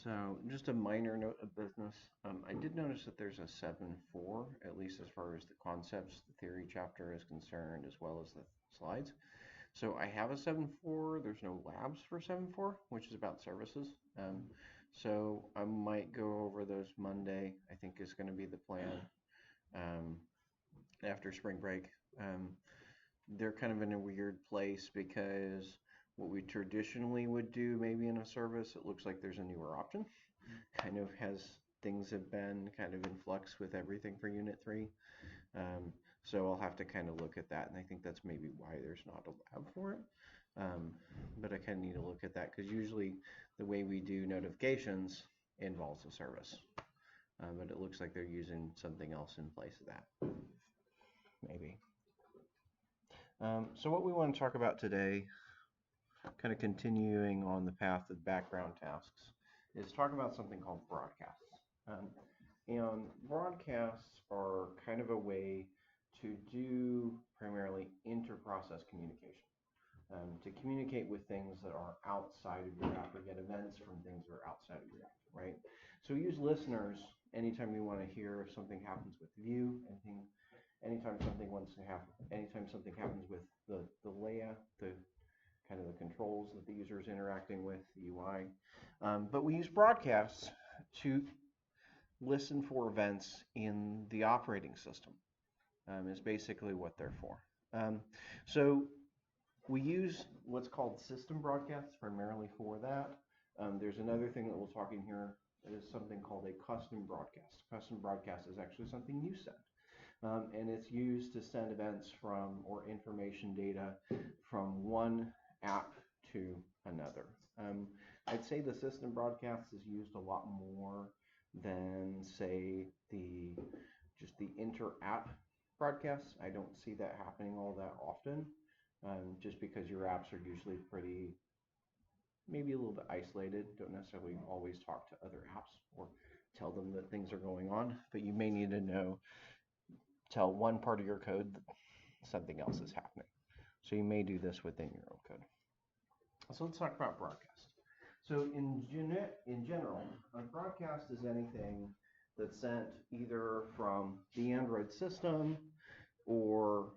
So just a minor note of business. I did notice that there's a 7.4, at least as far as the concepts, the theory chapter is concerned, as well as the slides. So I have a 7.4. There's no labs for 7.4, which is about services. So I might go over those Monday, I think is going to be the plan after spring break. They're kind of in a weird place because what we traditionally would do maybe in a service, it looks like there's a newer option. Kind of has things have been kind of in flux with everything for Unit 3. So I'll have to kind of look at that, and I think that's maybe why there's not a lab for it. But I kind of need to look at that because usually the way we do notifications involves a service. But it looks like they're using something else in place of that. Maybe. So what we want to talk about today, kind of continuing on the path of background tasks, is talk about something called broadcasts. And broadcasts are kind of a way to do primarily inter-process communication, to communicate with things that are outside of your app or get events from things that are outside of your app, right? So we use listeners anytime we want to hear if something happens with view, anytime something happens with the layout, the kind of the controls that the user is interacting with, the UI. But we use broadcasts to listen for events in the operating system, is basically what they're for. So we use what's called system broadcasts primarily for that. There's another thing that we'll talk in here that is something called a custom broadcast. Custom broadcast is actually something you send. And it's used to send events from or information data from one app to another. I'd say the system broadcast is used a lot more than, say, just the inter-app broadcasts. I don't see that happening all that often, just because your apps are usually maybe a little bit isolated, don't necessarily always talk to other apps or tell them that things are going on, but you may need to tell one part of your code that something else is happening. So you may do this within your own code. So let's talk about broadcast. So in general, a broadcast is anything that's sent either from the Android system or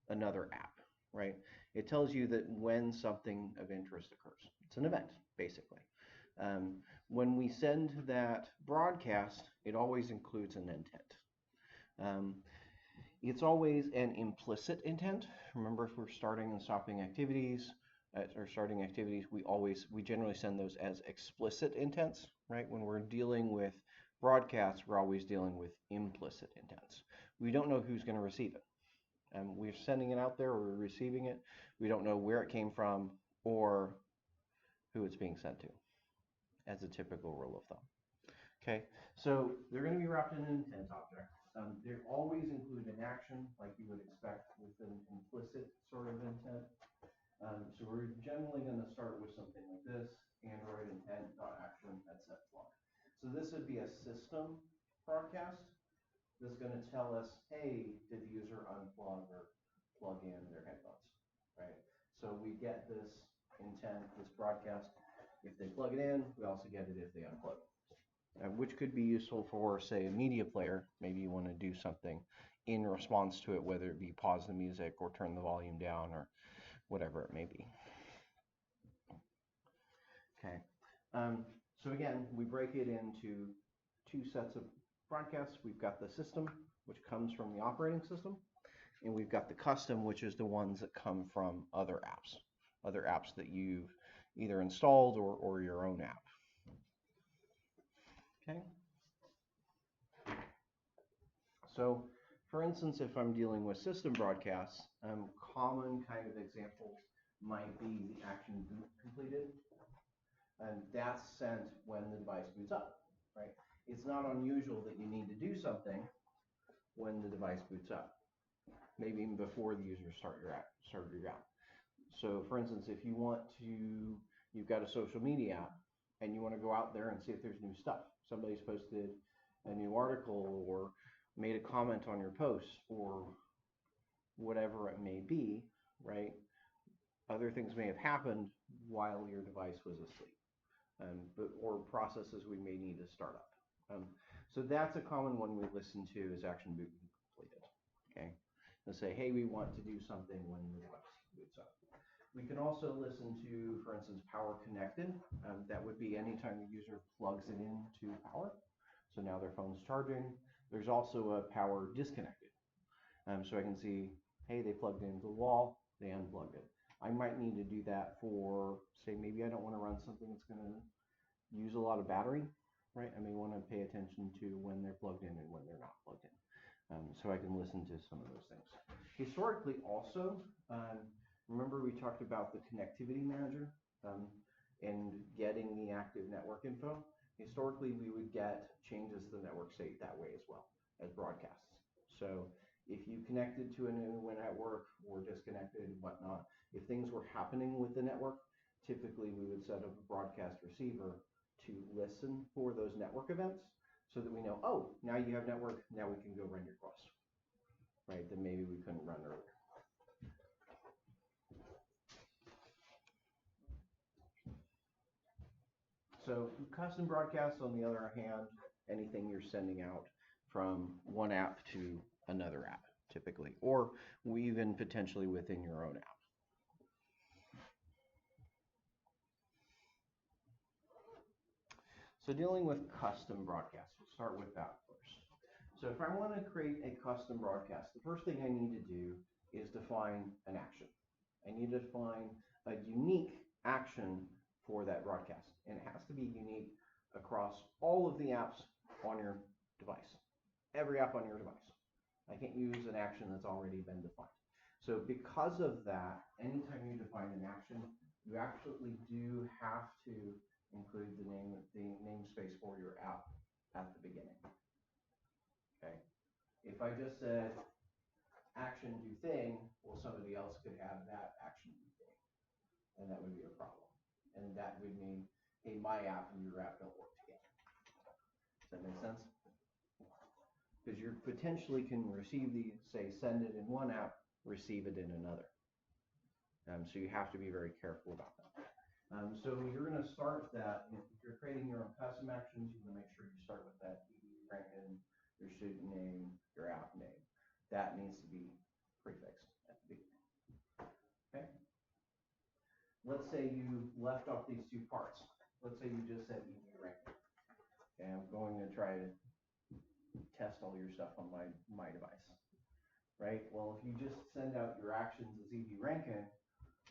another app, right? It tells you that when something of interest occurs. It's an event, basically. When we send that broadcast, it always includes an intent. It's always an implicit intent. Remember, if we're starting and stopping activities, we generally send those as explicit intents, right? When we're dealing with broadcasts, we're always dealing with implicit intents. We don't know who's going to receive it. We're sending it out there, or we're receiving it. We don't know where it came from or who it's being sent to, as a typical rule of thumb. Okay, so they're going to be wrapped in an intent object. They always include an action, like you would expect with an implicit sort of intent. So we're generally going to start with something like this: Android intent.action at set plug. So this would be a system broadcast that's going to tell us, hey, did the user unplug or plug in their headphones, right? So we get this intent, this broadcast. If they plug it in, we also get it if they unplug. Which could be useful for, say, a media player. Maybe you want to do something in response to it, whether it be pause the music or turn the volume down or whatever it may be. Okay. So again, we break it into two sets of broadcasts. We've got the system, which comes from the operating system, and we've got the custom, which is the ones that come from other apps that you've either installed or your own app. Okay. So, for instance, if I'm dealing with system broadcasts, common kind of examples might be the action boot completed, and that's sent when the device boots up, right? It's not unusual that you need to do something when the device boots up, maybe even before the user started your app. So, for instance, if you've got a social media app and you want to go out there and see if there's new stuff. Somebody's posted a new article or made a comment on your post or whatever it may be, right? Other things may have happened while your device was asleep. or processes we may need to start up. So that's a common one we listen to is action boot completed. Okay, and say, hey, we want to do something when the device boots up. We can also listen to, for instance, power connected. That would be anytime the user plugs it into power. So now their phone's charging. There's also a power disconnected. So I can see, hey, they plugged it into the wall, they unplugged it. I might need to do that for, say, maybe I don't want to run something that's going to use a lot of battery, right? I may want to pay attention to when they're plugged in and when they're not plugged in. So I can listen to some of those things. Historically also, remember we talked about the connectivity manager and getting the active network info. Historically, we would get changes to the network state that way as well as broadcasts. So if you connected to a new network or disconnected and whatnot, if things were happening with the network, typically we would set up a broadcast receiver to listen for those network events so that we know, oh, now you have network, now we can go run your quest, right? That maybe we couldn't run earlier. So custom broadcasts, on the other hand, anything you're sending out from one app to another app, typically, or even potentially within your own app. So dealing with custom broadcasts, we'll start with that first. So if I want to create a custom broadcast, the first thing I need to do is define an action. I need to define a unique action for that broadcast, and it has to be unique across all of the apps on your device, every app on your device. I can't use an action that's already been defined. So because of that, anytime you define an action, you actually do have to include the namespace for your app at the beginning. Okay. If I just said action do thing, well, somebody else could have that action do thing, and that would be a problem. And that would mean, hey, my app and your app don't work together. Does that make sense? Because you potentially can receive the, say, send it in one app, receive it in another. So you have to be very careful about that. So you're going to start that, if you're creating your own custom actions, you want to make sure you start with that AWD ranking, your student name, your app name. That needs to be prefixed at the beginning. Okay. Let's say you left off these two parts. Let's say you just said AWD ranking. Okay, I'm going to try to test all your stuff on my device. Right? Well, if you just send out your actions as AWD ranking,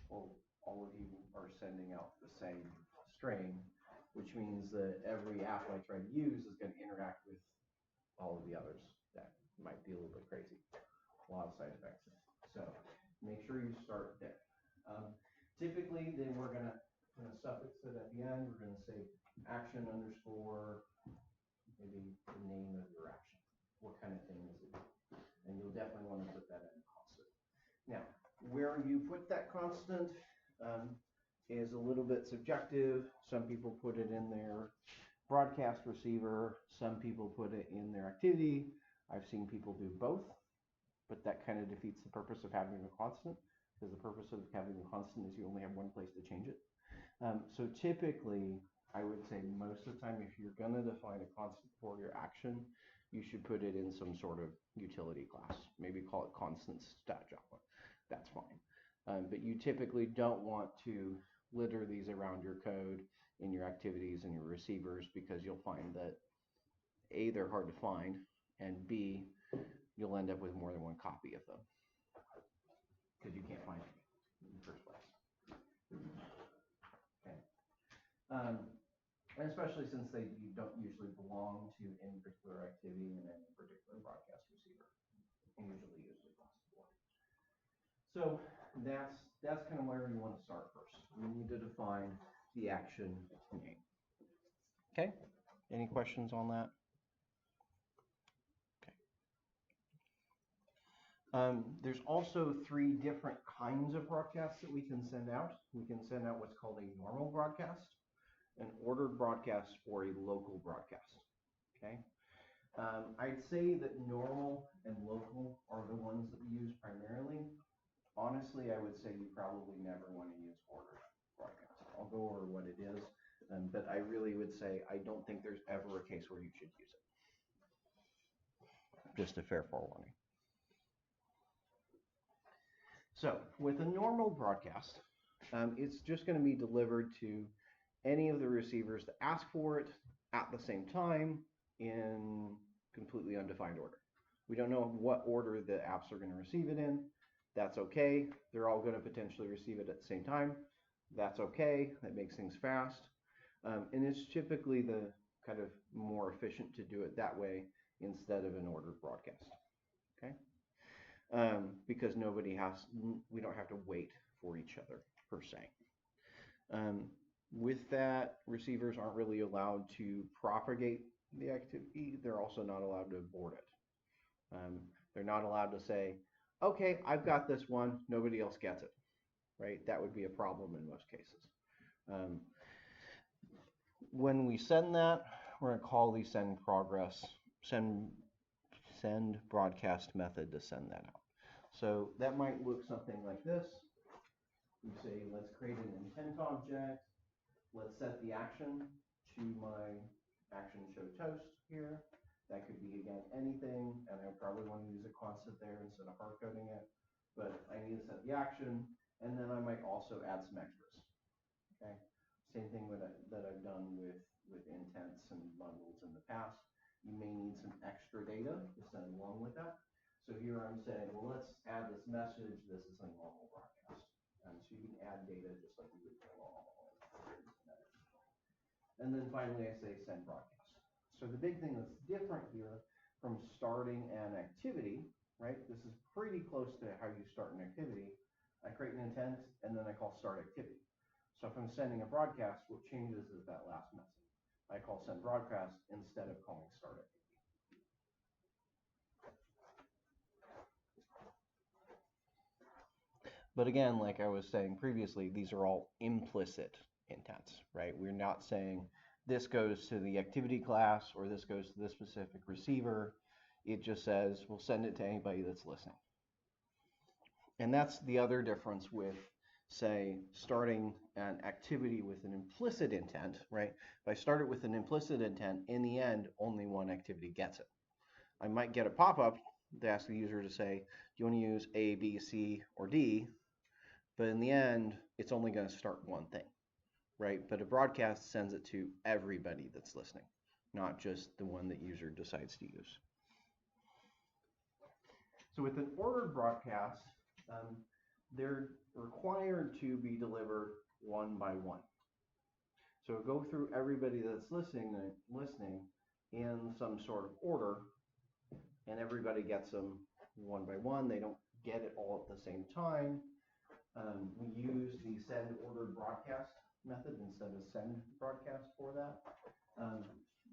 well, all of you are sending out the same string, which means that every app I try to use is going to interact with all of the others. That might be a little bit crazy. A lot of side effects. So make sure you start there. Typically, then we're going to suffix it at the end. We're going to say action underscore, maybe the name of your action. What kind of thing is it? And you'll definitely want to put that in constant. Now, where you put that constant is a little bit subjective. Some people put it in their broadcast receiver. Some people put it in their activity. I've seen people do both, but that kind of defeats the purpose of having a constant, because the purpose of having a constant is you only have one place to change it. So typically, I would say most of the time, if you're going to define a constant for your action, you should put it in some sort of utility class. Maybe call it constant stat Java. That's fine. But you typically don't want to litter these around your code in your activities and your receivers, because you'll find that A, they're hard to find, and B, you'll end up with more than one copy of them because you can't find any in the first place. Okay. And especially since they don't usually belong to any particular activity in any particular broadcast receiver, and usually across the board. So that's kind of where you want to start first. We need to define the action name. Okay. Any questions on that? Okay. There's also 3 different kinds of broadcasts that we can send out. We can send out what's called a normal broadcast, an ordered broadcast, or a local broadcast. Okay. I'd say that normal and local are the ones that we use primarily. Honestly, I would say you probably never want to use ordered broadcast. I'll go over what it is. But I really would say I don't think there's ever a case where you should use it. Just a fair forewarning. So with a normal broadcast, it's just going to be delivered to any of the receivers that ask for it at the same time in completely undefined order. We don't know what order the apps are going to receive it in. That's okay. They're all going to potentially receive it at the same time. That's okay. That makes things fast. And it's typically the kind of more efficient to do it that way instead of an ordered broadcast. Okay? Because we don't have to wait for each other per se. With that, receivers aren't really allowed to propagate the activity. They're also not allowed to abort it. They're not allowed to say, okay, I've got this one, nobody else gets it, right? That would be a problem in most cases. When we send that, we're going to call the send broadcast method to send that out. So that might look something like this. We say, let's create an intent object. Let's set the action to my action show toast here. That could be, again, anything, and I probably want to use a constant there instead of hard coding it. But I need to set the action, and then I might also add some extras. Okay, same thing that I've done with intents and bundles in the past. You may need some extra data to send along with that. So here I'm saying, well, let's add this message. This is a normal broadcast. So you can add data just like you would for normal. And then finally, I say send broadcast. So the big thing that's different here from starting an activity, right? This is pretty close to how you start an activity. I create an intent, and then I call start activity. So if I'm sending a broadcast, what changes is that last message. I call send broadcast instead of calling start activity. But again, like I was saying previously, these are all implicit intents, right? We're not saying this goes to the activity class or this goes to this specific receiver. It just says we'll send it to anybody that's listening. And that's the other difference with, say, starting an activity with an implicit intent, right? If I start it with an implicit intent, in the end, only one activity gets it. I might get a pop-up to ask the user to say, do you want to use A, B, C, or D? But in the end, it's only going to start one thing, right? But a broadcast sends it to everybody that's listening, not just the one that user decides to use. So with an ordered broadcast, they're required to be delivered one by one. So go through everybody that's listening in some sort of order, and everybody gets them one by one. They don't get it all at the same time. We use the send ordered broadcast method instead of send broadcast for that.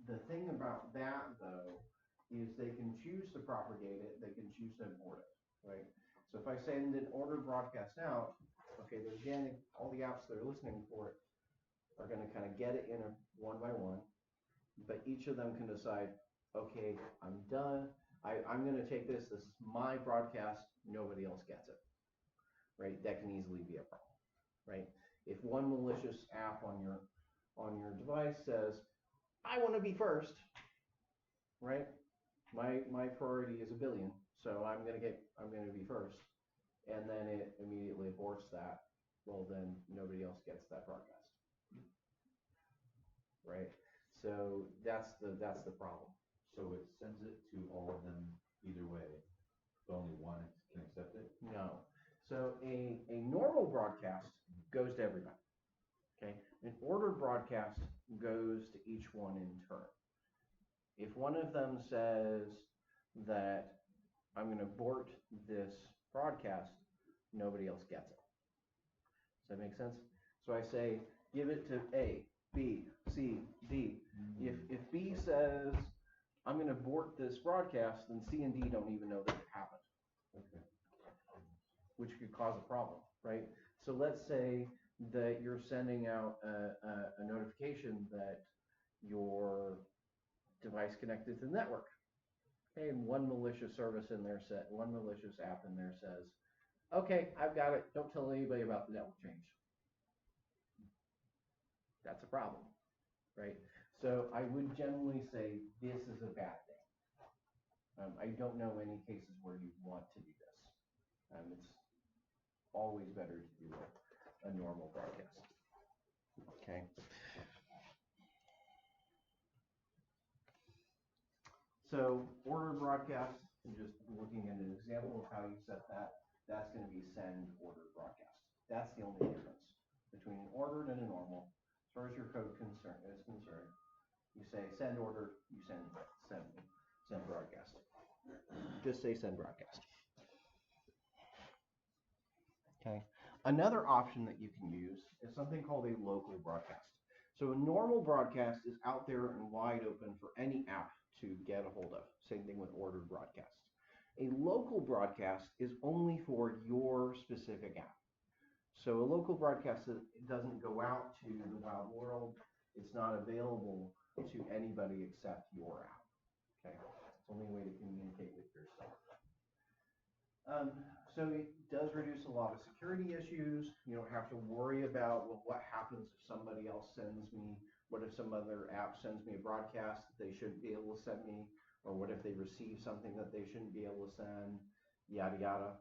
The thing about that, though, is they can choose to propagate it, they can choose to abort it, right? So if I send an ordered broadcast out, okay, again, all the apps that are listening for it are going to kind of get it in a one by one, but each of them can decide, okay, I'm done. I'm going to take this is my broadcast, nobody else gets it. Right, that can easily be a problem, right? If one malicious app on your device says, I want to be first, right? My priority is 1 billion, so I'm gonna be first, and then it immediately aborts that. Well, then nobody else gets that broadcast, right? So that's the problem. So it sends it to all of them either way, but only one can accept it? No. So a normal broadcast goes to everybody. Okay. An ordered broadcast goes to each one in turn. If one of them says that I'm going to abort this broadcast, nobody else gets it. Does that make sense? So I say, give it to A, B, C, D. If B says, I'm going to abort this broadcast, then C and D don't even know that it happened. Okay. Which could cause a problem, right? So let's say that you're sending out a notification that your device connected to the network. Okay, and one malicious one malicious app in there says, okay, I've got it. Don't tell anybody about the network change. That's a problem, right? So I would generally say this is a bad thing. I don't know any cases where you want to do this. It's always better to do a normal broadcast. Okay. So ordered broadcast, just looking at an example of how you set that, that's going to be send ordered broadcast. That's the only difference between an ordered and a normal. As far as your code is concerned, you say send ordered, you send broadcast. Just say send broadcast. Okay. Another option that you can use is something called a local broadcast. So a normal broadcast is out there and wide open for any app to get a hold of. Same thing with ordered broadcast. A local broadcast is only for your specific app. So a local broadcast doesn't go out to the wild world. It's not available to anybody except your app. Okay, it's the only way to communicate with yourself. So it does reduce a lot of security issues. You don't have to worry about, well, what happens if somebody else sends me, what if some other app sends me a broadcast that they shouldn't be able to send me, or what if they receive something that they shouldn't be able to send, yada, yada.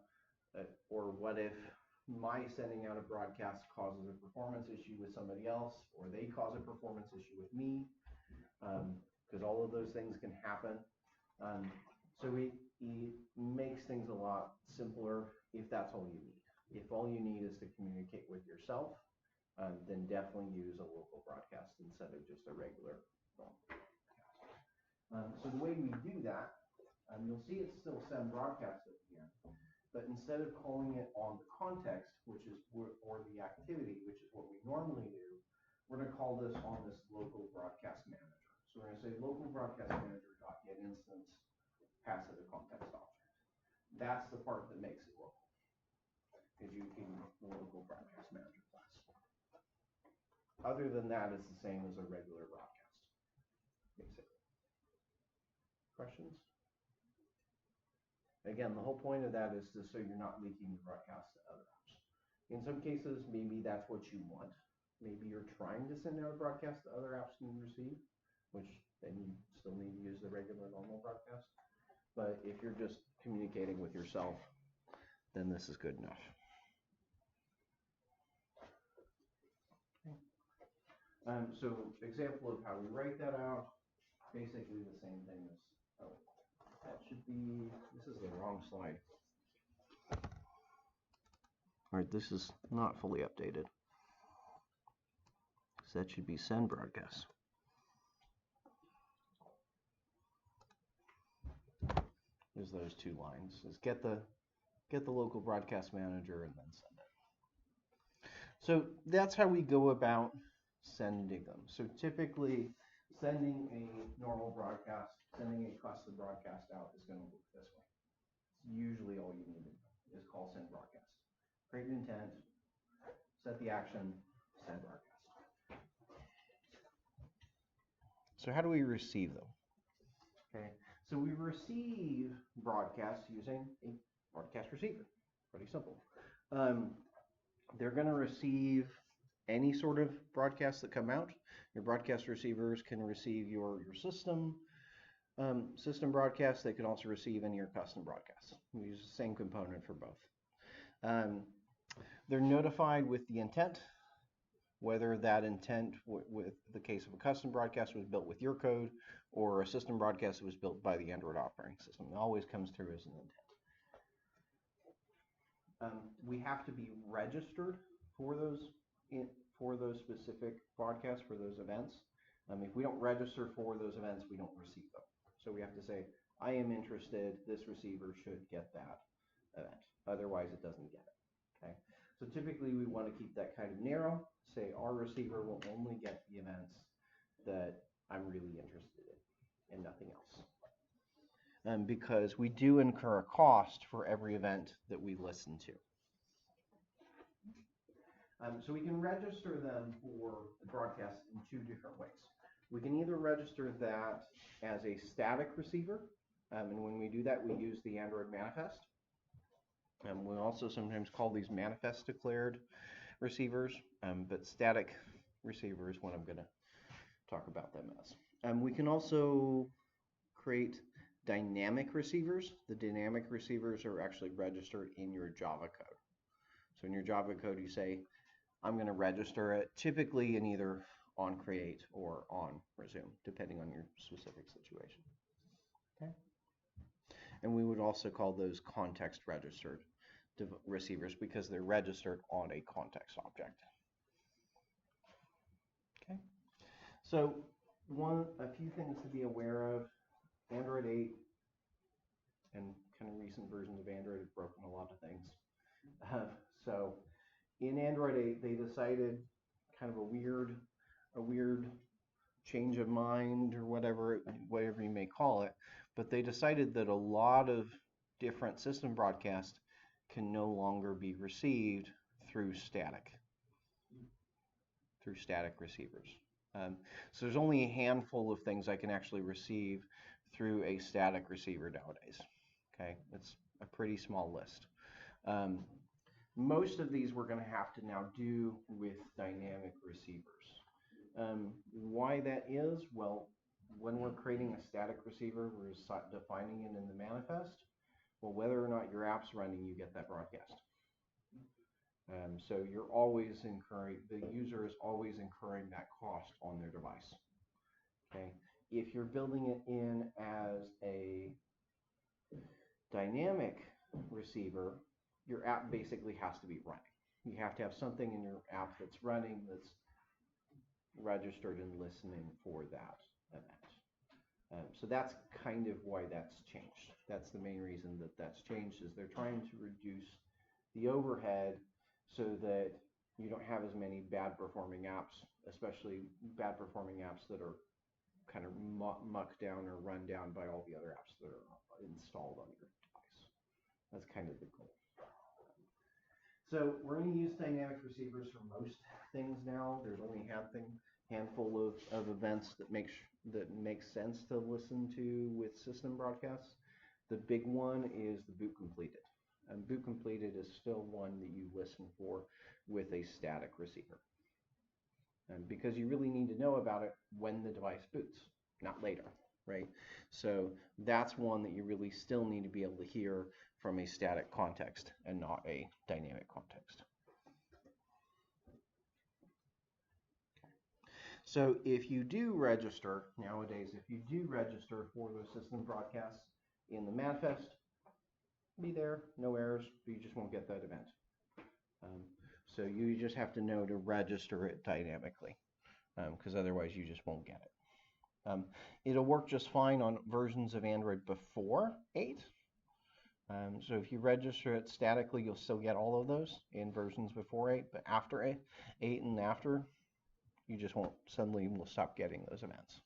Or what if my sending out a broadcast causes a performance issue with somebody else, or they cause a performance issue with me, because all of those things can happen. So it makes things a lot simpler if that's all you need. If all you need is to communicate with yourself, then definitely use a local broadcast instead of just a regular phone broadcast. So the way we do that, you'll see it's still send broadcast at the end, but instead of calling it on the context, which is or the activity, which is what we normally do, we're going to call this on this local broadcast manager. So we're going to say local broadcast manager.get instance passive to context object. That's the part that makes it local, is you can the local broadcast manager class. Other than that, it's the same as a regular broadcast, basically. Questions? Again, the whole point of that is just so you're not leaking the broadcast to other apps. In some cases, maybe that's what you want. Maybe you're trying to send out a broadcast that other apps can receive, which then you still need to use the regular normal broadcast. But if you're just communicating with yourself, then this is good enough. Okay. So example of how we write that out, basically the same thing as, oh, that should be, this is the wrong slide. All right, this is not fully updated. So that should be send broadcast. Is those two lines. Is get the local broadcast manager and then send it. So that's how we go about sending them. So typically sending a normal broadcast, sending a custom broadcast out is going to look this way. It's usually all you need is call send broadcast. Create an intent, set the action, send broadcast. So how do we receive them? Okay, so we receive broadcasts using a broadcast receiver. Pretty simple. They're going to receive any sort of broadcasts that come out. Your broadcast receivers can receive your system broadcasts. They can also receive any of your custom broadcasts. We use the same component for both. They're notified with the intent, whether that intent with the case of a custom broadcast was built with your code or a system broadcast that was built by the Android operating system. It always comes through as an intent. We have to be registered for those specific broadcasts, for those events. If we don't register for those events, we don't receive them. So we have to say, I am interested, this receiver should get that event. Otherwise, it doesn't get it. Okay. So typically, we want to keep that kind of narrow. Say our receiver will only get the events that I'm really interested in and nothing else. Because we do incur a cost for every event that we listen to. So we can register them for the broadcast in two different ways. We can either register that as a static receiver, and when we do that, we use the Android manifest. We also sometimes call these manifest declared receivers, but static receiver is what I'm going to talk about them as. We can also create dynamic receivers. The dynamic receivers are actually registered in your Java code. So in your Java code, you say, I'm going to register it typically in either on create or on resume, depending on your specific situation. Okay. And we would also call those context registered receivers because they're registered on a context object. Okay. So a few things to be aware of. Android 8 and kind of recent versions of Android have broken a lot of things. So in Android 8, they decided kind of a weird change of mind or whatever you may call it, but they decided that a lot of different system broadcasts can no longer be received through static receivers. So there's only a handful of things I can actually receive through a static receiver nowadays. Okay, it's a pretty small list. Most of these we're going to have to now do with dynamic receivers. Why that is? Well, when we're creating a static receiver, we're defining it in the manifest. Well, whether or not your app's running, you get that broadcast. So you're always incurring, the user is always incurring that cost on their device. Okay, if you're building it in as a dynamic receiver, your app basically has to be running. You have to have something in your app that's running that's registered and listening for that event. So that's kind of why that's changed. That's the main reason that that's changed, is they're trying to reduce the overhead so that you don't have as many bad performing apps, especially bad performing apps that are kind of mucked down or run down by all the other apps that are installed on your device. That's kind of the goal. So we're going to use dynamic receivers for most things now. There's only a handful of events that make sense to listen to with system broadcasts. The big one is the boot completed. And boot completed is still one that you listen for with a static receiver. And because you really need to know about it when the device boots, not later, right? So that's one that you really still need to be able to hear from a static context and not a dynamic context. So if you do register, nowadays, if you do register for those system broadcasts in the manifest, be there, no errors, but you just won't get that event. So you just have to know to register it dynamically, because otherwise you just won't get it. It'll work just fine on versions of Android before 8. So if you register it statically, you'll still get all of those in versions before 8, but after 8 and after, you just won't, suddenly will stop getting those events.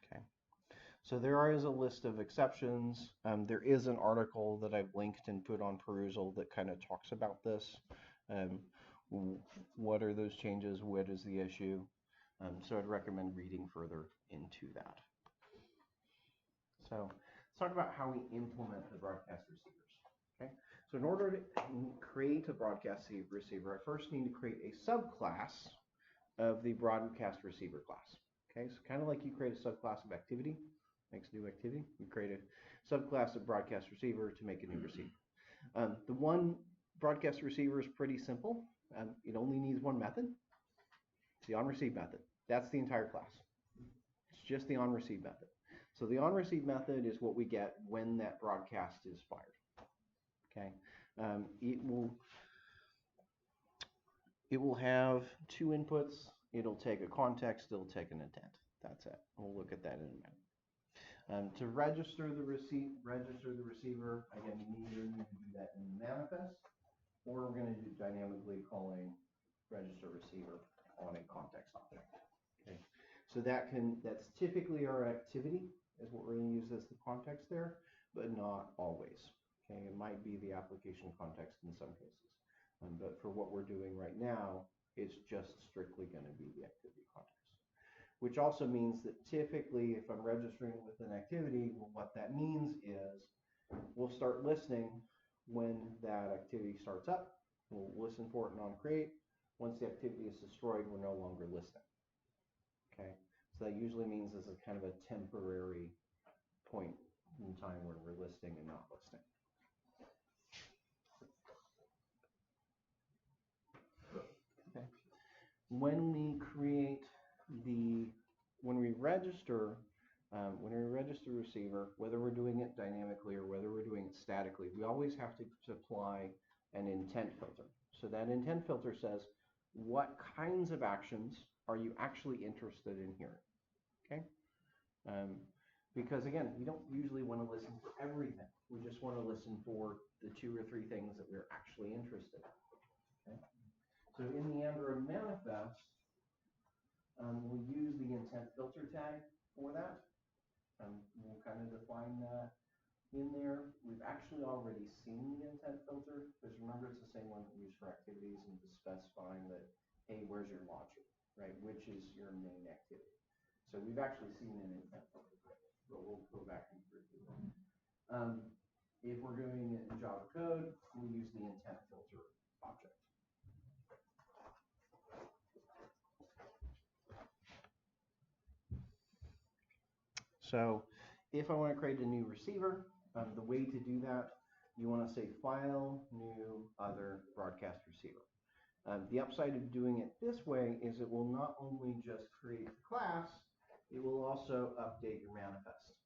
Okay. So there is a list of exceptions. There is an article that I've linked and put on perusal that kind of talks about this. What are those changes? What is the issue? So I'd recommend reading further into that. So let's talk about how we implement the broadcast receivers. Okay. So in order to create a broadcast receiver, I first need to create a subclass of the broadcast receiver class. Okay, so kind of like you create a subclass of activity, makes new activity, you create a subclass of broadcast receiver to make a new receiver. The one broadcast receiver is pretty simple. It only needs one method. It's the onReceive method. That's the entire class. It's just the onReceive method. So the onReceive method is what we get when that broadcast is fired. Okay, it will have two inputs. It'll take a context. It'll take an intent. That's it. We'll look at that in a minute. To register the receiver, again, you either need to do that in the manifest, or we're going to do dynamically calling register receiver on a context object. Okay, so that's typically our activity is what we're going to use as the context there, but not always. Okay, it might be the application context in some cases, but for what we're doing right now, it's just strictly going to be the activity context. Which also means that typically, if I'm registering with an activity, well, what that means is we'll start listening when that activity starts up. We'll listen for it and on create. Once the activity is destroyed, we're no longer listening. So that usually means this is kind of a temporary point in time where we're listing and not listing. Okay. When we register receiver, whether we're doing it dynamically or whether we're doing it statically, we always have to supply an intent filter. So that intent filter says, what kinds of actions are you actually interested in hearing? Okay. Because again, we don't usually want to listen for everything. We just want to listen for the 2 or 3 things that we're actually interested in. Okay? So in the Android manifest, we'll use the intent filter tag for that. We'll kind of define that in there. We've actually already seen the intent filter, because remember, it's the same one that we use for activities and just specifying that, hey, where's your logic, right? Which is your main activity. So we've actually seen an intent filter, but we'll go back and review it. If we're doing it in Java code, we use the intent filter object. So if I want to create a new receiver, the way to do that, you want to say File, New, Other, Broadcast Receiver. The upside of doing it this way is it will not only just create the class, it will also update your manifest.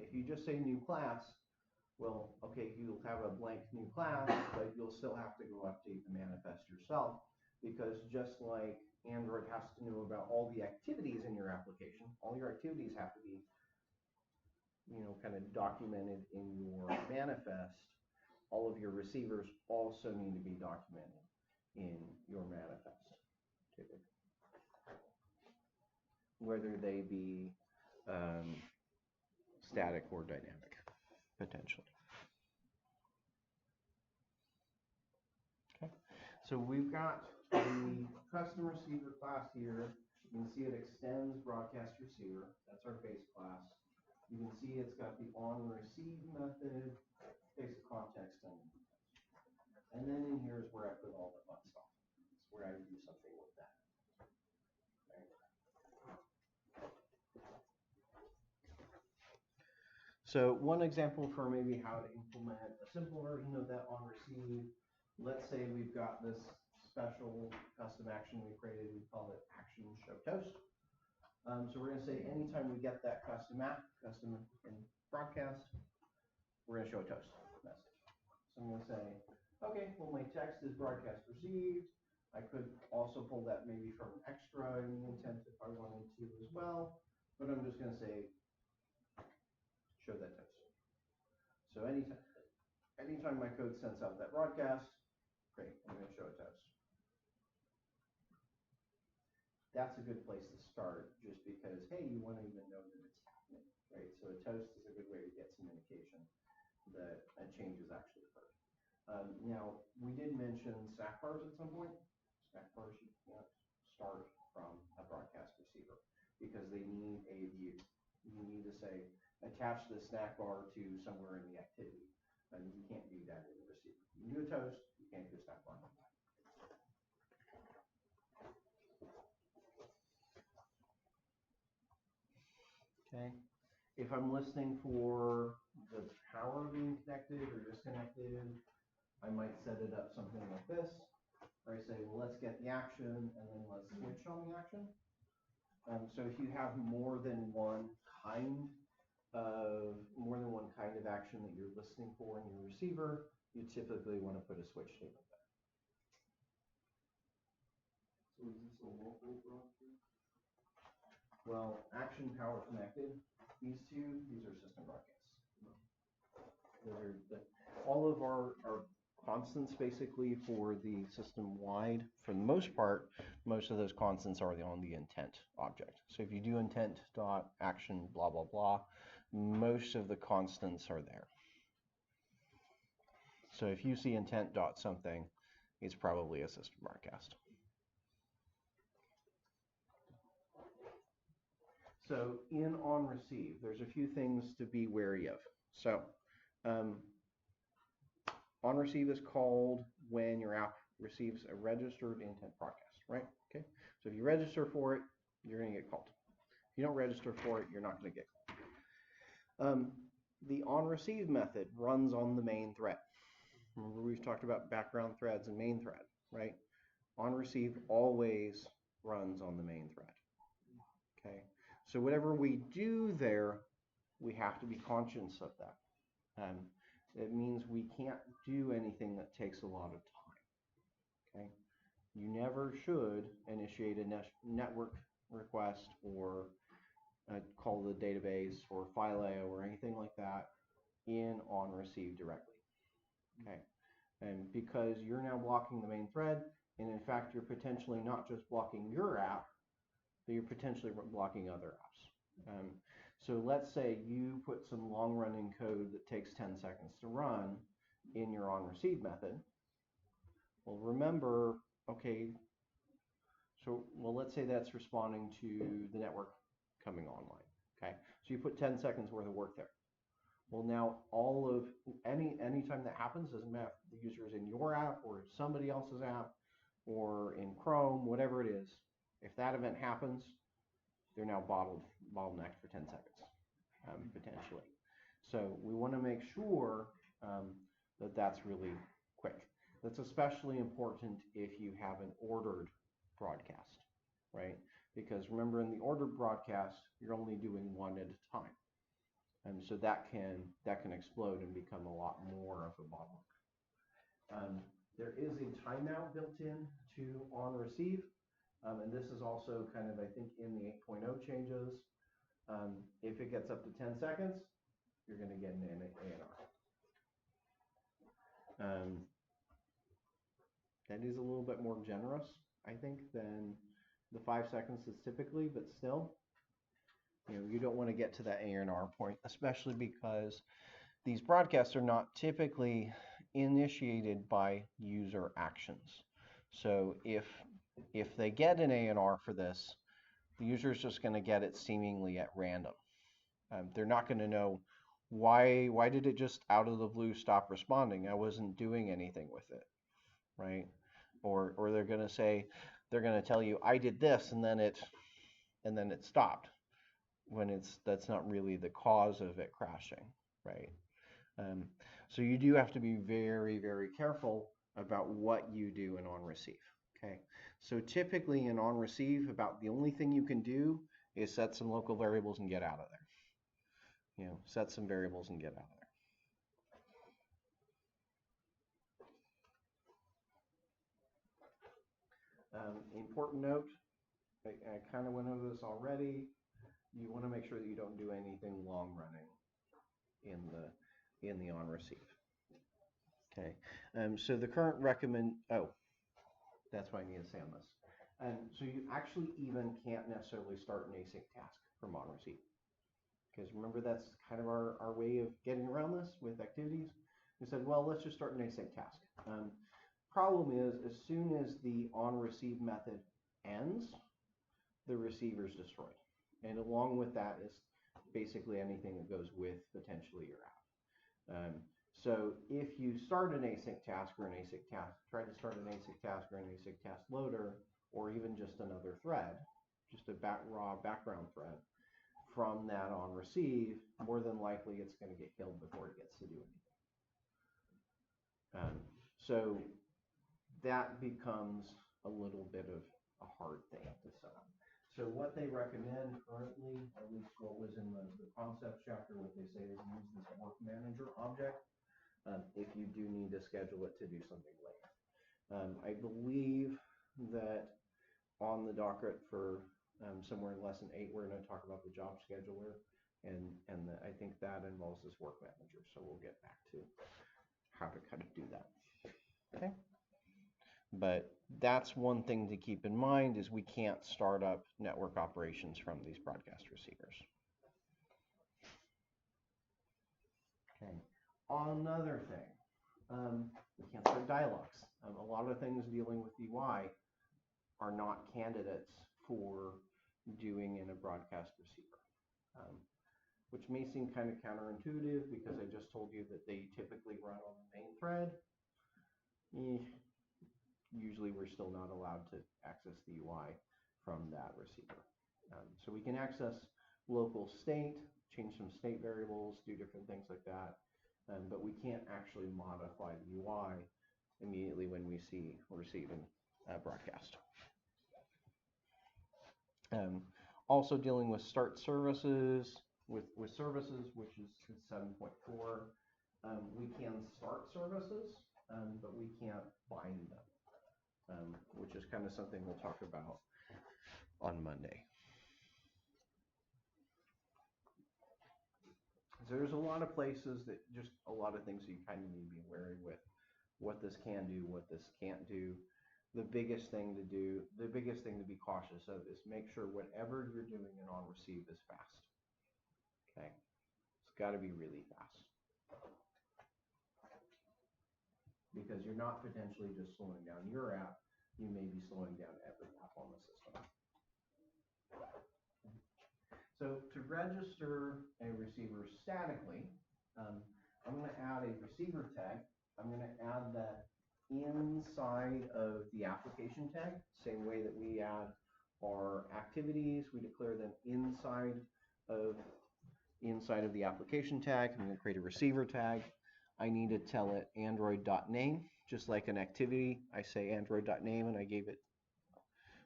If you just say new class, well, okay, you'll have a blank new class, but you'll still have to go update the manifest yourself, because just like Android has to know about all the activities in your application, all your activities have to be, kind of documented in your manifest. All of your receivers also need to be documented in your manifest, typically, whether they be static or dynamic, potentially. Okay, so we've got the custom receiver class here. You can see it extends broadcast receiver. That's our base class. You can see it's got the onReceive method, basic context, and then in here is where I put all the fun stuff. It's where I do something with that. Okay. So one example for maybe how to implement a simple version of that onReceive. Let's say we've got this special custom action we created. We call it action show toast. So we're going to say anytime we get that custom in broadcast, we're going to show a toast message. So I'm going to say, okay, well, my text is broadcast received. I could also pull that maybe from extra in the intent if I wanted to as well, but I'm just going to say, show that toast. So anytime my code sends out that broadcast, great, I'm going to show a toast. That's a good place to start, just because, hey, you want to even know that it's happening, right? So a toast is a good way to get some indication that a change is actually occurred. Now, we did mention snack bars at some point. Snack bars you can't start from a broadcast receiver because they need a view. You need to say, attach the snack bar to somewhere in the activity. And you can't do that in the receiver. You can do a toast, you can't do a snack bar. Okay. If I'm listening for the power being connected or disconnected, I might set it up something like this, where I say, well, let's get the action and then let's switch on the action. So if you have more than one kind of action that you're listening for in your receiver, you typically want to put a switch statement there. So is this a local broadcast? Well, action, power, connected, these are system broadcasts. All of our constants basically for the system wide, for the most part, most of those constants are on the intent object. So if you do intent dot action blah blah blah, most of the constants are there. So if you see intent dot something, it's probably a system broadcast. So in onReceive, there's a few things to be wary of. So onReceive is called when your app receives a registered intent broadcast, right? Okay. So if you register for it, you're going to get called. If you don't register for it, you're not going to get called. The onReceive method runs on the main thread. Remember, we've talked about background threads and main thread, right? OnReceive always runs on the main thread. Okay, so whatever we do there, we have to be conscious of that. It means we can't do anything that takes a lot of time. Okay, you never should initiate a network request or call the database or file IO or anything like that in OnReceive directly. Okay, and because you're now blocking the main thread, and in fact you're potentially not just blocking your app, but you're potentially blocking other apps. So let's say you put some long-running code that takes 10 seconds to run in your onReceive method. Well, remember, okay, well, let's say that's responding to the network coming online. Okay, so you put 10 seconds worth of work there. Well, now all of anytime that happens, doesn't matter if the user is in your app or somebody else's app or in Chrome, whatever it is, if that event happens, they're now bottlenecked for 10 seconds, potentially. So we want to make sure that that's really quick. That's especially important if you have an ordered broadcast, right? Because remember, in the ordered broadcast, you're only doing one at a time. And so that can explode and become a lot more of a bottleneck. There is a timeout built in to onReceive, and this is also kind of, I think, in the 8.0 changes. If it gets up to 10 seconds, you're going to get an ANR. That is a little bit more generous, I think, than the 5 seconds is typically, but still, you don't want to get to that ANR point, especially because these broadcasts are not typically initiated by user actions. So if they get an ANR for this, the user is just going to get it seemingly at random. They're not going to know why did it just out of the blue stop responding? I wasn't doing anything with it, right? Or they're going to tell you I did this and then it stopped, when that's not really the cause of it crashing, right? So you do have to be very, very careful about what you do in onReceive. Okay, so typically in onReceive, about the only thing you can do is set some local variables and get out of there. Set some variables and get out of there. Important note, I kind of went over this already. You want to make sure that you don't do anything long running in the onReceive. Okay, so the current that's why I need to say on this. So you actually even can't necessarily start an async task from onReceive. Because remember, that's kind of our way of getting around this with activities. We said, well, let's just start an async task. Problem is, as soon as the onReceive method ends, the receiver is destroyed. And along with that is basically anything that goes with potentially your app. So if you start an async task or an async task, try to start an async task or an async task loader, or even just another thread, just a raw background thread from that onReceive, more than likely it's going to get killed before it gets to do anything. So that becomes a little bit of a hard thing to set up. So what they recommend currently, at least what was in the concepts chapter, what they say is use this work manager object if you do need to schedule it to do something later. I believe that on the docket for somewhere in lesson 8, we're going to talk about the job scheduler, and I think that involves this work manager. So we'll get back to how to kind of do that. Okay. But that's one thing to keep in mind, is we can't start up network operations from these broadcast receivers. Okay. Another thing, we can't start dialogues. A lot of things dealing with UI are not candidates for doing in a broadcast receiver, which may seem kind of counterintuitive because I just told you that they typically run on the main thread. Usually we're still not allowed to access the UI from that receiver. So we can access local state, change some state variables, do different things like that, but we can't actually modify the UI immediately when we see receiving broadcast. Also dealing with start services, with services, which is 7.4. We can start services, but we can't bind them, which is kind of something we'll talk about on Monday. So there's a lot of places that just a lot of things you kind of need to be wary with what this can do, what this can't do. The biggest thing to be cautious of is make sure whatever you're doing in on receive is fast. Okay, it's got to be really fast because you're not potentially just slowing down your app, you may be slowing down every app on the system. So to register a receiver statically, I'm going to add a receiver tag. I'm going to add that inside of the application tag, same way that we add our activities. We declare them inside of the application tag. I'm going to create a receiver tag. I need to tell it android.name, just like an activity. I say android.name and I gave it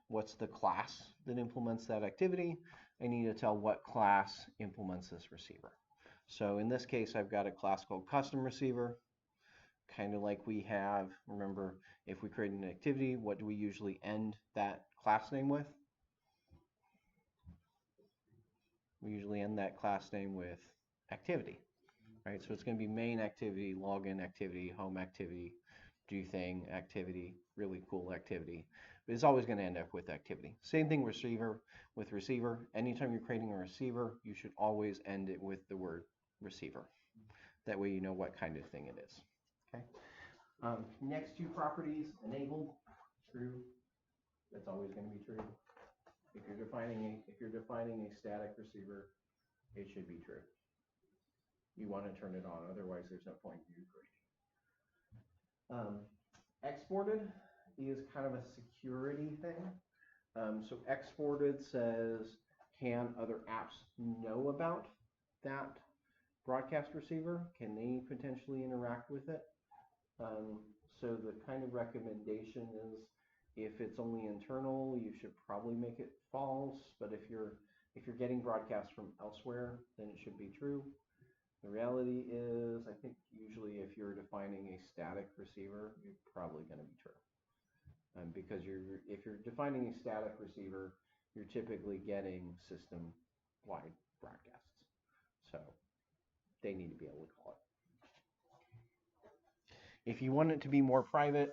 what's the class that implements that activity. I need to tell what class implements this receiver. So in this case, I've got a class called custom receiver, kind of like we have, remember, if we create an activity, what do we usually end that class name with? We usually end that class name with activity, right? So it's going to be main activity, login activity, home activity, do thing activity, really cool activity. But it's always going to end up with activity. Same thing with receiver. Anytime you're creating a receiver, you should always end it with the word receiver. That way you know what kind of thing it is. Okay. Next two properties, enabled, true. That's always going to be true. If you're defining a static receiver, it should be true. You want to turn it on, otherwise there's no point in you creating. Exported is kind of a security thing. So exported says, can other apps know about that broadcast receiver? Can they potentially interact with it? So the kind of recommendation is, if it's only internal, you should probably make it false. But if you're getting broadcasts from elsewhere, then it should be true. The reality is, I think usually if you're defining a static receiver, you're probably going to be true. Because if you're defining a static receiver, you're typically getting system-wide broadcasts. So they need to be able to call it. If you want it to be more private,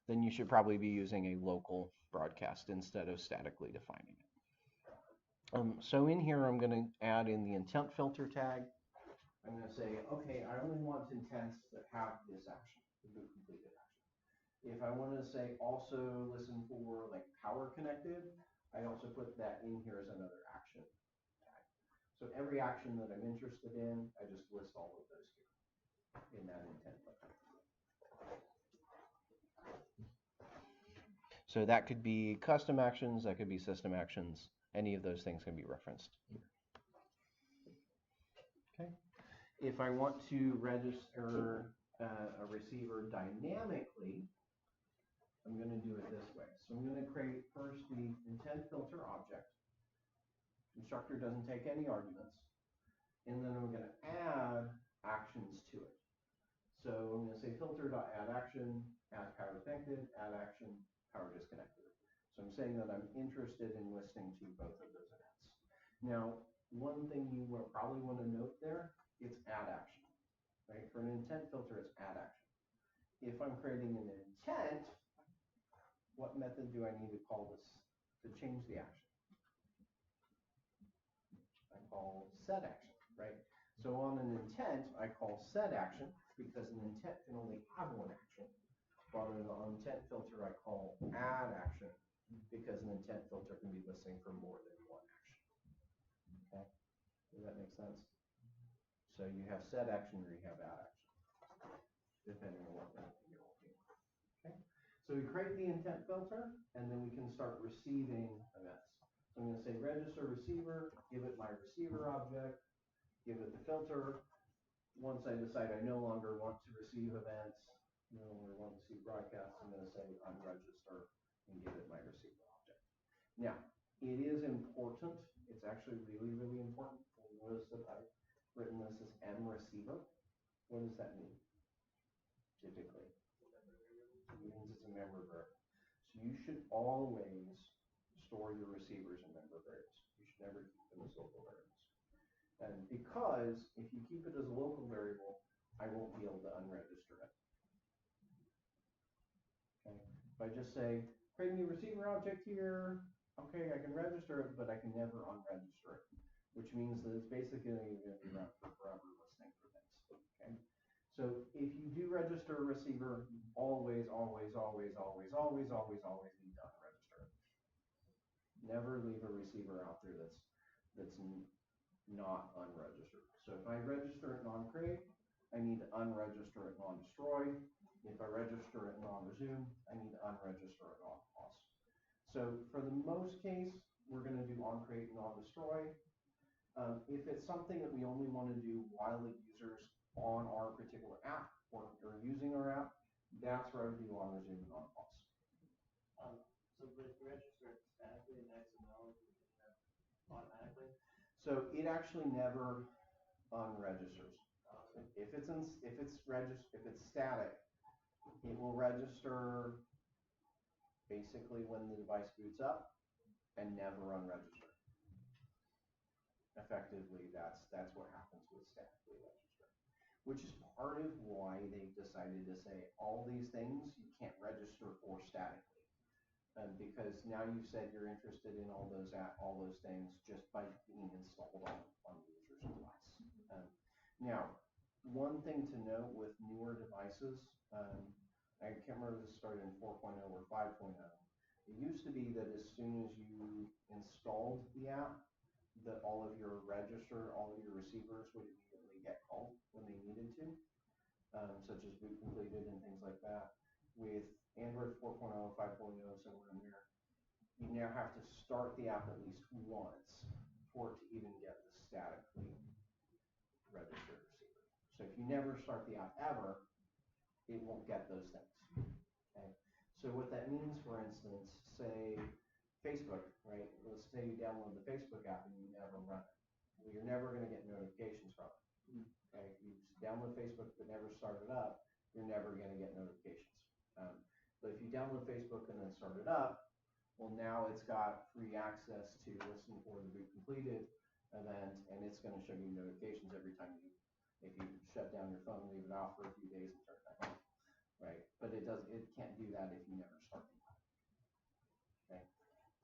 then you should probably be using a local broadcast instead of statically defining it. So in here, I'm going to add in the intent filter tag. I'm going to say, okay, I only want intents that have this action, the boot completed action. If I want to say also listen for like power connected, I also put that in here as another action tag. So every action that I'm interested in, I just list all of those here in that intent filter. So that could be custom actions, that could be system actions. Any of those things can be referenced here. Okay. If I want to register a receiver dynamically, I'm going to do it this way. So I'm going to create first the intent filter object. Constructor doesn't take any arguments. And then I'm going to add actions to it. So I'm going to say filter.addAction, add power connected, add action, power disconnected. So I'm saying that I'm interested in listening to both of those events. Now, one thing you will probably want to note there, it's add action. Right? For an intent filter, it's add action. If I'm creating an intent, what method do I need to call this to change the action? I call set action, right? So on an intent, I call set action because an intent can only have one action. But on an intent filter, I call add action because an intent filter can be listening for more than one action. Okay, does that make sense? So you have set action or you have add action, depending on what you're looking for. Okay, so we create the intent filter, and then we can start receiving events. So I'm going to say register receiver, give it my receiver object, give it the filter. Once I decide I no longer want to receive events, no longer want to see broadcasts, I'm going to say unregister and give it my receiver object. Now, it is important. It's actually really, really important. You'll notice that I've written this as M receiver. What does that mean? Typically, it means it's a member variable. So you should always store your receivers in member variables. You should never keep them as local variables. And because if you keep it as a local variable, I won't be able to unregister it. Okay. If I just say, create a new receiver object here, okay, I can register it, but I can never unregister it, which means that it's basically going to be around for forever listening for things. Okay. So if you do register a receiver, always, always, always, always, always, always, always need to unregister it. Never leave a receiver out there that's not unregistered. So if I register it non-create, I need to unregister it non-destroy. If I register it non-resume, I need to unregister it non-pause. So for the most case, we're going to do on-create and on-destroy. If it's something that we only want to do while the user's on our particular app or using our app, that's where I would do on-resume and on-pause. So with register statically and XML, you can have automatically? So it actually never unregisters. If it's static, it will register basically when the device boots up and never unregister. Effectively, that's what happens with statically register, which is part of why they've decided to say all these things you can't register for statically. Because now you've said you're interested in all those things just by being installed on the user's device. Now, one thing to note with newer devices, I can't remember if this started in 4.0 or 5.0. It used to be that as soon as you installed the app, that all of your receivers would immediately get called when they needed to, such as boot completed and things like that. With Android 4.0, 5.0, somewhere in there, you now have to start the app at least once for it to even get the statically registered receiver. So if you never start the app ever, it won't get those things. Okay. So what that means, for instance, say Facebook, right? Let's say you download the Facebook app and you never run it. Well, you're never going to get notifications from it. Okay. If you download Facebook but never start it up, you're never going to get notifications. But if you download Facebook and then start it up, well, now it's got free access to listen for the boot completed event, and it's going to show you notifications every time if you shut down your phone, leave it off for a few days and turn it back on, right? But it can't do that if you never start the app. Okay,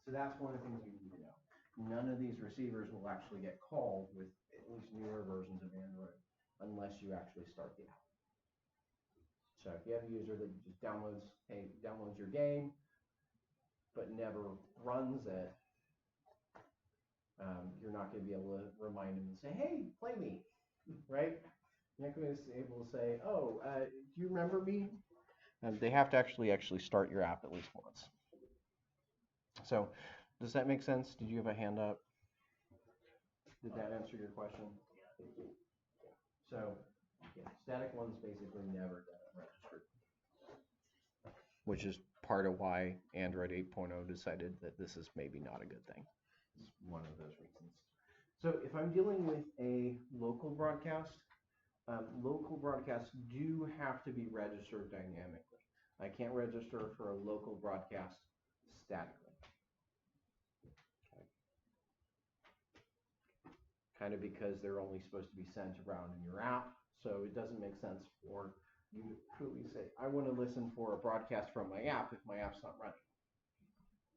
so that's one of the things you need to know. None of these receivers will actually get called with at least newer versions of Android unless you actually start the app. So if you have a user that just downloads your game, but never runs it, you're not going to be able to remind them and say, hey, play me, right? You're not going to be able to say, oh, do you remember me? They have to actually start your app at least once. So does that make sense? Did you have a hand up? Did that answer your question? Yeah. So yeah, static ones basically never get registered, which is part of why Android 8.0 decided that this is maybe not a good thing. It's one of those reasons. So if I'm dealing with a local broadcasts do have to be registered dynamically. I can't register for a local broadcast statically. Okay. Kind of because they're only supposed to be sent around in your app, so it doesn't make sense for you to truly say, I want to listen for a broadcast from my app if my app's not running.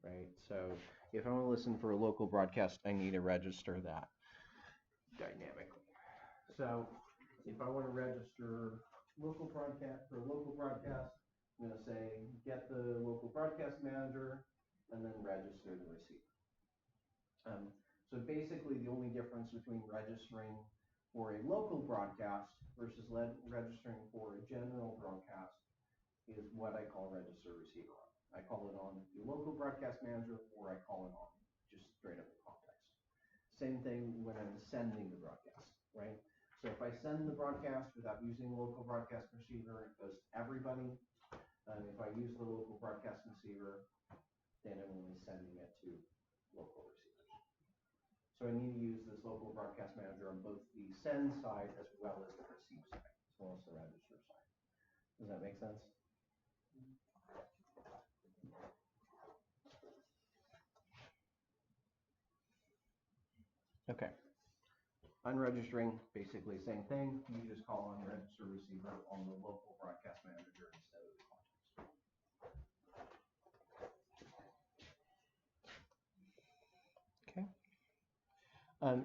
Right? So if I want to listen for a local broadcast, I need to register that dynamically. So if I want to register local broadcast for a local broadcast, I'm going to say get the local broadcast manager and then register the receiver. So basically the only difference between registering for a local broadcast versus registering for a general broadcast is what I call register receiver on. I call it on the local broadcast manager, or I call it on just straight up context. Same thing when I'm sending the broadcast, right? So if I send the broadcast without using a local broadcast receiver, it goes to everybody. If I use the local broadcast receiver, then I'm only sending it to local receivers. So I need to use this local broadcast manager on both the send side as well as the receive side, as well as the register side. Does that make sense? Okay. Unregistering, basically same thing. You just call unregister receiver on the local broadcast manager instead of the context. Okay.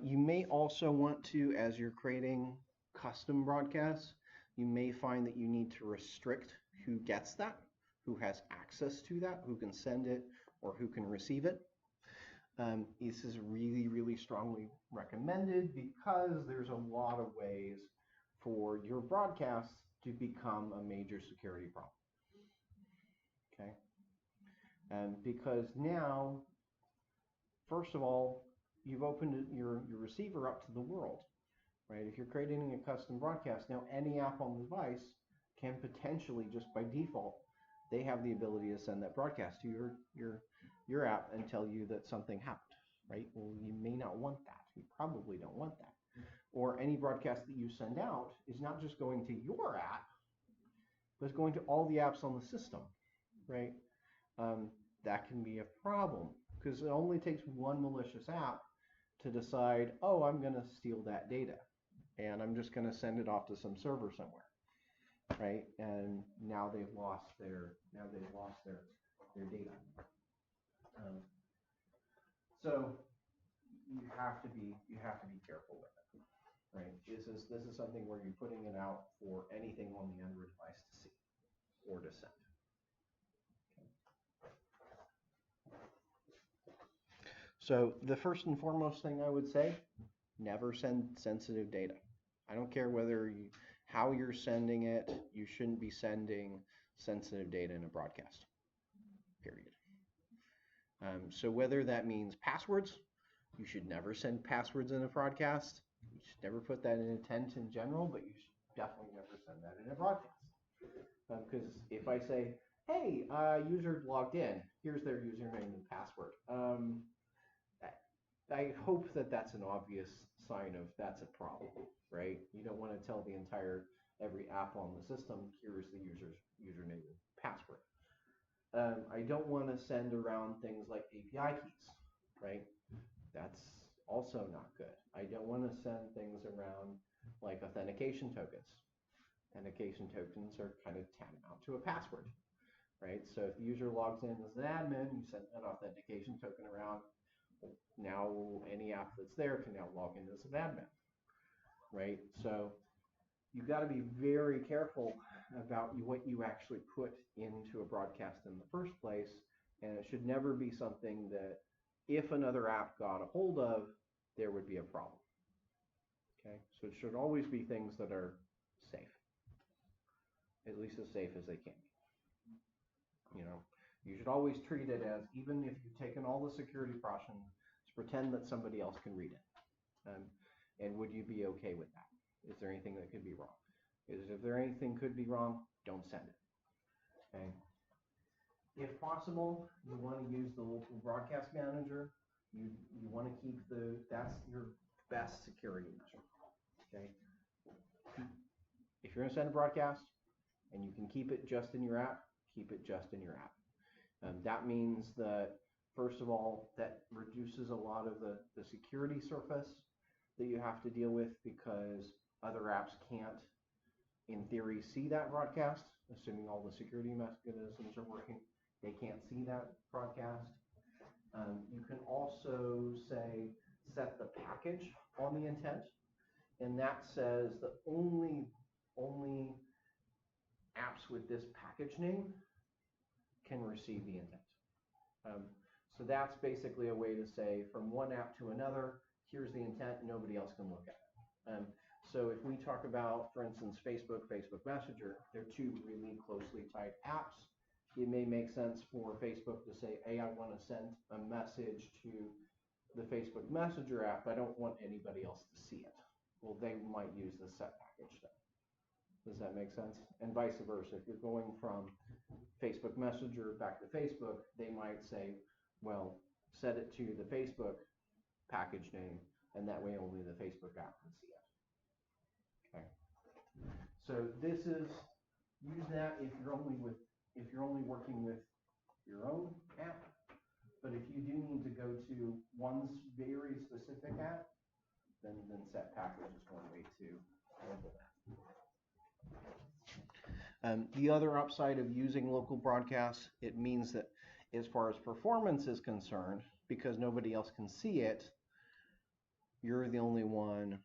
You may also want to, as you're creating custom broadcasts, you may find that you need to restrict who gets that, who has access to that, who can send it, or who can receive it. This is really, really strongly recommended because there's a lot of ways for your broadcasts to become a major security problem. Okay? Because now, first of all, you've opened your receiver up to the world, right? If you're creating a custom broadcast, now any app on the device can potentially, just by default, they have the ability to send that broadcast to your app and tell you that something happened, right? Well, you may not want that. You probably don't want that. Or any broadcast that you send out is not just going to your app, but it's going to all the apps on the system, right? That can be a problem because it only takes one malicious app to decide, oh, I'm going to steal that data and I'm just going to send it off to some server somewhere, right? And now they've lost their data. So you have to be careful with it, right? This is something where you're putting it out for anything on the Android device to see or to send. So the first and foremost thing I would say, never send sensitive data. I don't care how you're sending it, you shouldn't be sending sensitive data in a broadcast, period. So whether that means passwords, you should never send passwords in a broadcast. You should never put that in intent in general, but you should definitely never send that in a broadcast. Because if I say, hey, user logged in, here's their username and password. I hope that that's an obvious sign of that's a problem, right? You don't want to tell every app on the system, here's the user's username and password. I don't want to send around things like API keys, right? That's also not good. I don't want to send things around like authentication tokens. Authentication tokens are kind of tantamount to a password, right? So if the user logs in as an admin, you send an authentication token around. Now any app that's there can now log in as an admin, right? So you've got to be very careful about what you actually put into a broadcast in the first place, and it should never be something that if another app got a hold of, there would be a problem. Okay, so it should always be things that are safe, at least as safe as they can be. You should always treat it as, even if you've taken all the security precautions, pretend that somebody else can read it. And would you be okay with that? Is there anything that could be wrong? Because if there anything could be wrong, don't send it. Okay. If possible, you want to use the local broadcast manager. You want to keep that's your best security measure. Okay. If you're going to send a broadcast and you can keep it just in your app, keep it just in your app. That means that, first of all, that reduces a lot of the security surface that you have to deal with because other apps can't, in theory, see that broadcast, assuming all the security mechanisms are working. They can't see that broadcast. You can also set the package on the intent, and that says that only apps with this package name can receive the intent. So that's basically a way to say from one app to another, here's the intent, nobody else can look at it. So if we talk about, for instance, Facebook Messenger, they're two really closely tied apps. It may make sense for Facebook to say, hey, I want to send a message to the Facebook Messenger app, I don't want anybody else to see it. Well, they might use the set package then. Does that make sense? And vice versa. If you're going from Facebook Messenger back to Facebook, they might say, well, set it to the Facebook package name, and that way only the Facebook app can see it. Okay. So this is, use that if you're only working with your own app. But if you do need to go to one very specific app, then set package is one way to handle that. The other upside of using local broadcasts, it means that as far as performance is concerned, because nobody else can see it, you're the only one.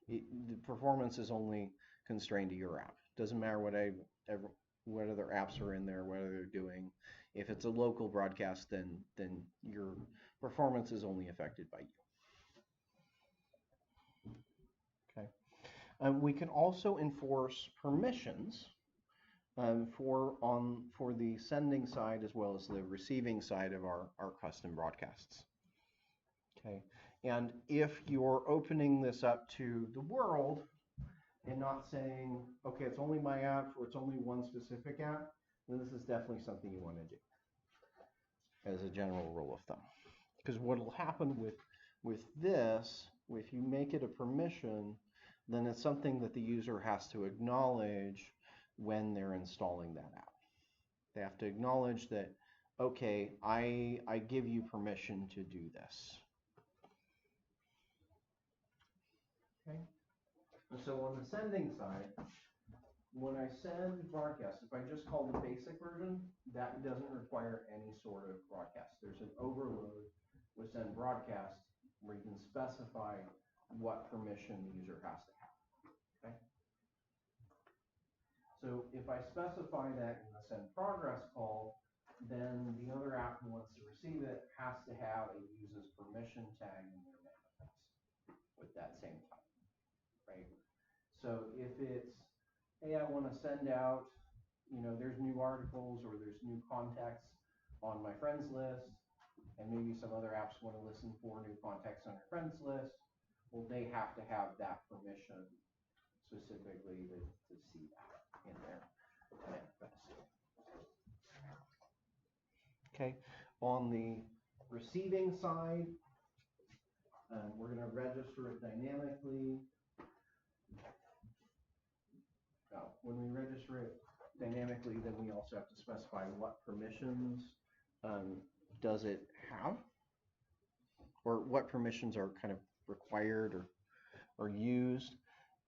The performance is only constrained to your app. Doesn't matter what other apps are in there, what they're doing. If it's a local broadcast, then your performance is only affected by you. Okay. We can also enforce permissions for the sending side as well as the receiving side of our custom broadcasts. Okay, and if you're opening this up to the world and not saying, okay, it's only my app or it's only one specific app, then this is definitely something you want to do as a general rule of thumb. Because what will happen with this, if you make it a permission, then it's something that the user has to acknowledge when they're installing that app. They have to acknowledge that, okay, I give you permission to do this. Okay. And so on the sending side, when I send broadcast, if I just call the basic version, that doesn't require any sort of broadcast. There's an overload with send broadcast where you can specify what permission the user has to have. Okay. So if I specify that in the send progress call, then the other app who wants to receive it has to have a uses permission tag in their manifest with that same type, right? So if it's, hey, I want to send out, there's new articles or there's new contacts on my friends list, and maybe some other apps want to listen for new contacts on your friends list, well, they have to have that permission specifically to see that in their manifest. Okay, on the receiving side, we're going to register it dynamically. When we register it dynamically, then we also have to specify what permissions does it have, or what permissions are kind of required or used.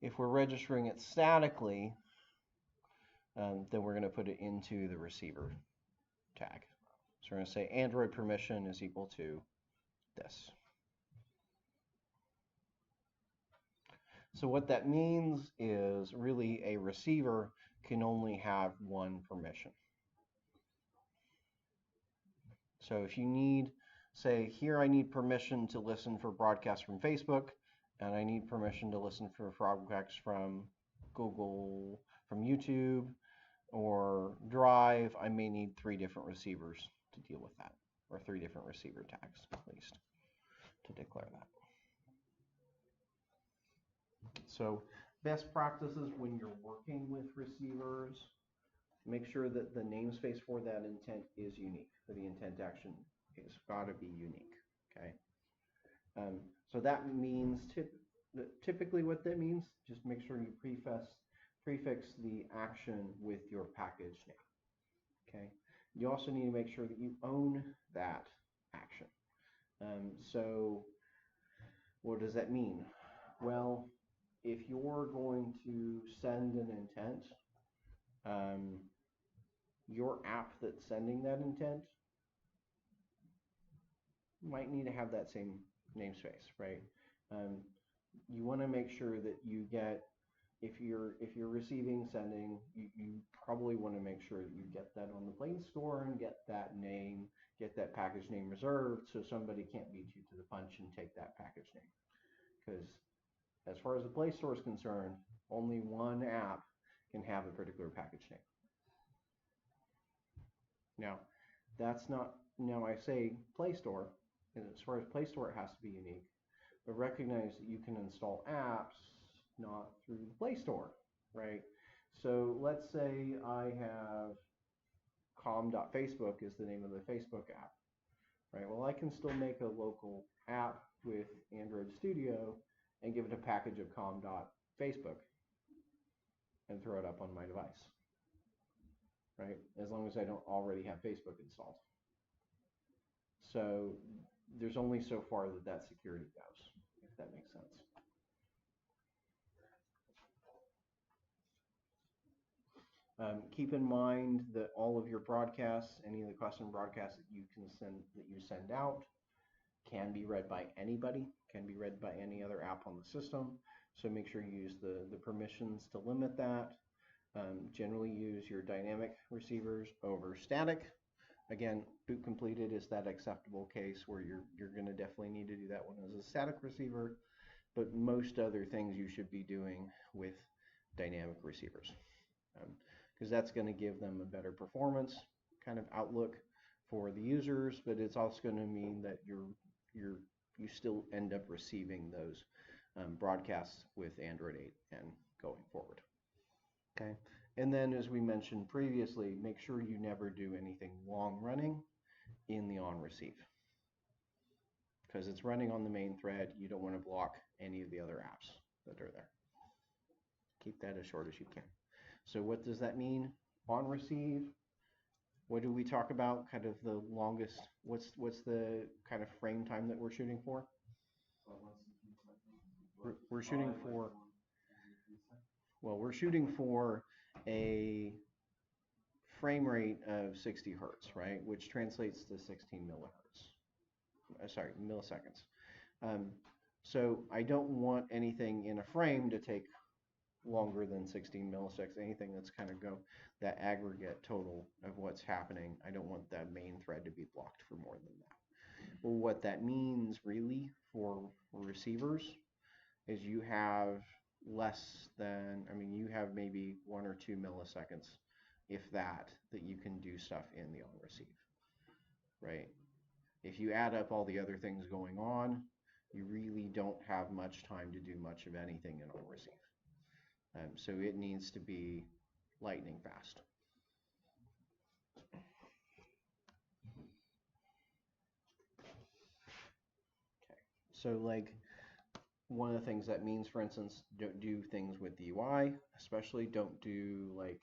If we're registering it statically, then we're going to put it into the receiver tag. So we're going to say Android permission is equal to this. So what that means is really a receiver can only have one permission. So if you need, say, here I need permission to listen for broadcasts from Facebook, and I need permission to listen for broadcasts from Google, from YouTube, or Drive, I may need 3 different receivers to deal with that, or 3 different receiver tags at least to declare that. So best practices when you're working with receivers, make sure that the namespace for that intent is unique, for the intent action. It's got to be unique, okay? So that means, typically what that means, just make sure you prefix the action with your package name, okay? You also need to make sure that you own that action. So what does that mean? Well, if you're going to send an intent, your app that's sending that intent might need to have that same namespace, right? You want to make sure that you get, if you're receiving sending, you probably want to make sure that you get that on the Play Store and get that name, get that package name reserved so somebody can't beat you to the punch and take that package name. Because as far as the Play Store is concerned, only one app can have a particular package name. Now, that's not, now I say Play Store, as far as Play Store, it has to be unique. But recognize that you can install apps not through the Play Store, right? So let's say I have com.facebook is the name of the Facebook app, right? Well, I can still make a local app with Android Studio and give it a package of com.facebook and throw it up on my device, right? As long as I don't already have Facebook installed. So there's only so far that that security goes, if that makes sense. Keep in mind that all of your broadcasts, any of the custom broadcasts that you send out, can be read by anybody, can be read by any other app on the system. So make sure you use the permissions to limit that. Generally use your dynamic receivers over static. Again, boot completed is that acceptable case where you're going to definitely need to do that one as a static receiver, but most other things you should be doing with dynamic receivers, because that's going to give them a better performance kind of outlook for the users, but it's also going to mean that you still end up receiving those broadcasts with Android 8 and going forward. Okay, and then as we mentioned previously, make sure you never do anything long running in the on receive, because it's running on the main thread. You don't want to block any of the other apps that are there. Keep that as short as you can. So what does that mean? On receive, what do we talk about? Kind of the longest, what's the kind of frame time that we're shooting for? We're shooting for, well, we're shooting for a frame rate of 60 hertz, right? Which translates to 16 milliseconds. So I don't want anything in a frame to take longer than 16 milliseconds. Anything that's kind of that aggregate total of what's happening, I don't want that main thread to be blocked for more than that. Well, what that means really for receivers is you have less than, you have maybe 1 or 2 milliseconds, if that you can do stuff in the on receive, right? If you add up all the other things going on, you really don't have much time to do much of anything in on receive. So it needs to be lightning fast. Okay, so like one of the things that means, for instance, don't do things with the UI, especially don't do like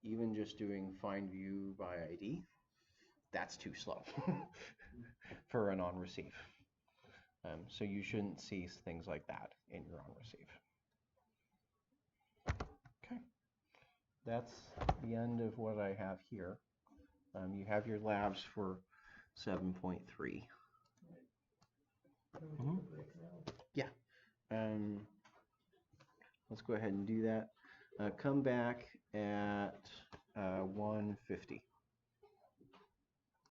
even just doing find view by ID. That's too slow for an on receive. So you shouldn't see things like that in your on receive. Okay, that's the end of what I have here. You have your labs for 7.3. Yeah. Let's go ahead and do that. Come back at 1:50.